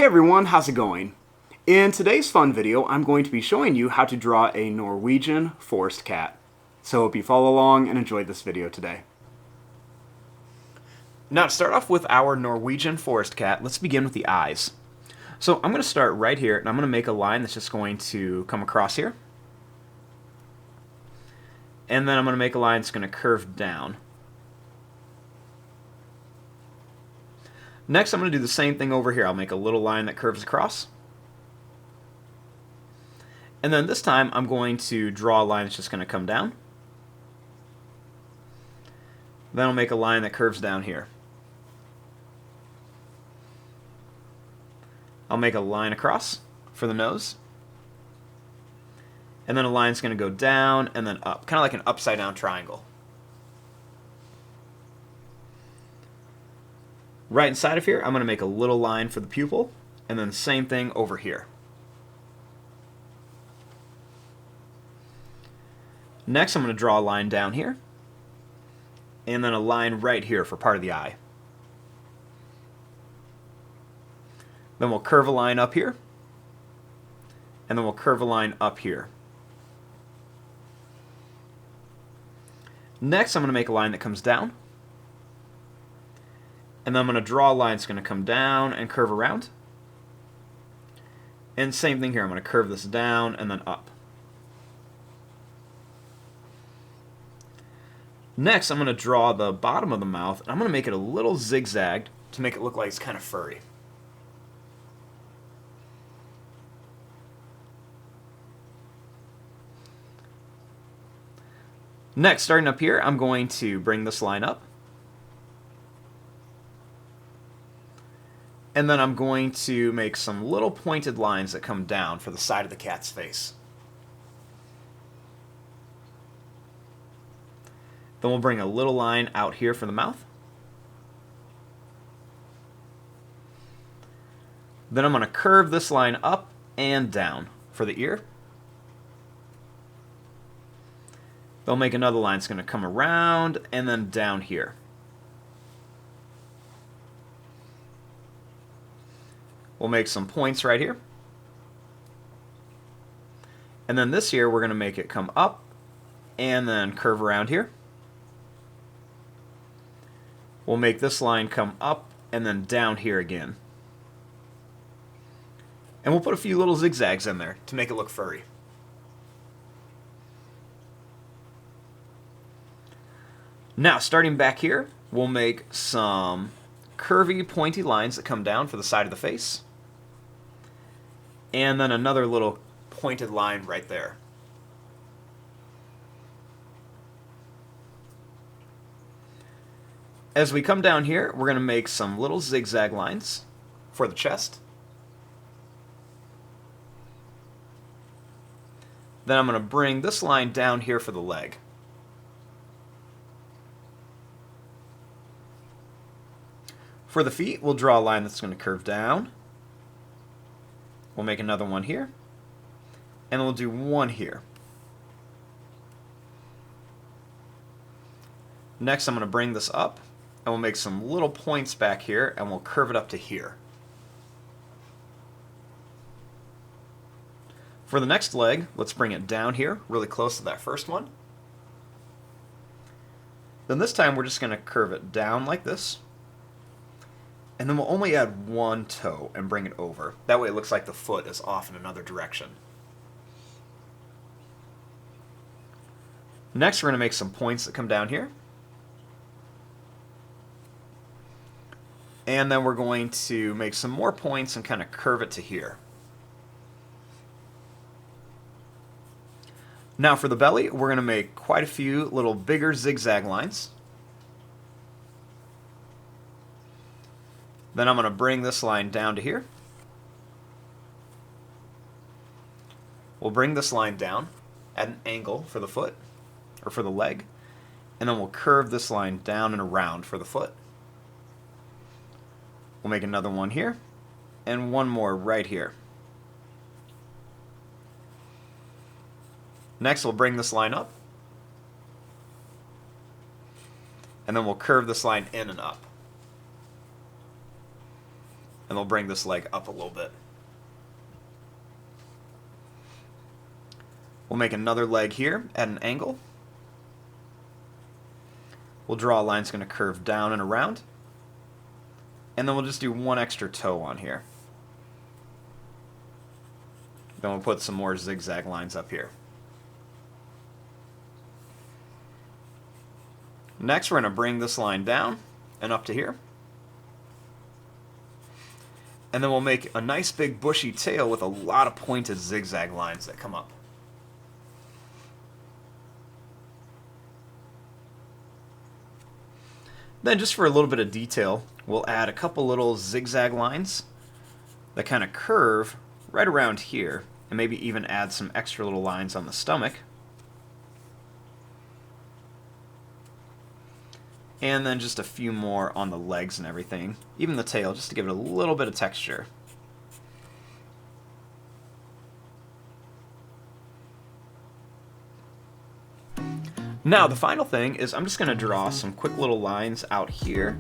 Hey everyone, how's it going? In today's fun video, I'm going to be showing you how to draw a Norwegian forest cat. So hope you follow along and enjoy this video today. Now to start off with our Norwegian forest cat, let's begin with the eyes. So I'm going to start right here, and I'm going to make a line that's just going to come across here. And then I'm going to make a line that's going to curve down. Next, I'm going to do the same thing over here. I'll make a little line that curves across. And then this time, I'm going to draw a line that's just going to come down. Then I'll make a line that curves down here. I'll make a line across for the nose. And then a line's going to go down and then up, kind of like an upside down triangle. Right inside of here, I'm going to make a little line for the pupil, and then the same thing over here. Next, I'm going to draw a line down here, and then a line right here for part of the eye. Then we'll curve a line up here, and then we'll curve a line up here. Next, I'm going to make a line that comes down. And then I'm going to draw a line that's going to come down and curve around. And same thing here, I'm going to curve this down and then up. Next, I'm going to draw the bottom of the mouth, and I'm going to make it a little zigzagged to make it look like it's kind of furry. Next, starting up here, I'm going to bring this line up. And then I'm going to make some little pointed lines that come down for the side of the cat's face. Then we'll bring a little line out here for the mouth. Then I'm going to curve this line up and down for the ear. They'll make another line that's going to come around and then down here. We'll make some points right here. And then this here, we're going to make it come up and then curve around here. We'll make this line come up and then down here again. And we'll put a few little zigzags in there to make it look furry. Now, starting back here, we'll make some curvy, pointy lines that come down for the side of the face. And then another little pointed line right there. As we come down here, we're going to make some little zigzag lines for the chest. Then I'm going to bring this line down here for the leg. For the feet, we'll draw a line that's going to curve down. We'll make another one here, and we'll do one here. Next, I'm going to bring this up, and we'll make some little points back here, and we'll curve it up to here. For the next leg, let's bring it down here, really close to that first one. Then this time, we're just going to curve it down like this. And then we'll only add one toe and bring it over. That way it looks like the foot is off in another direction. Next, we're going to make some points that come down here. And then we're going to make some more points and kind of curve it to here. Now for the belly, we're going to make quite a few little bigger zigzag lines. Then I'm going to bring this line down to here. We'll bring this line down at an angle for the foot, or for the leg, and then we'll curve this line down and around for the foot. We'll make another one here, and one more right here. Next, we'll bring this line up, and then we'll curve this line in and up. and we'll bring this leg up a little bit. We'll make another leg here at an angle. We'll draw a line that's going to curve down and around. And then we'll just do one extra toe on here. Then we'll put some more zigzag lines up here. Next, we're going to bring this line down and up to here. And then we'll make a nice big bushy tail with a lot of pointed zigzag lines that come up. Then just for a little bit of detail, we'll add a couple little zigzag lines that kind of curve right around here, and maybe even add some extra little lines on the stomach. And then just a few more on the legs and everything, even the tail, just to give it a little bit of texture. Now the final thing is I'm just going to draw some quick little lines out here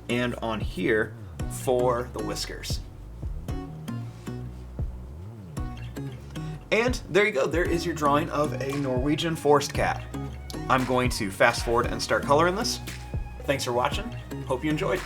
and on here for the whiskers. And there you go, there is your drawing of a Norwegian Forest Cat. I'm going to fast forward and start coloring this. Thanks for watching, hope you enjoyed.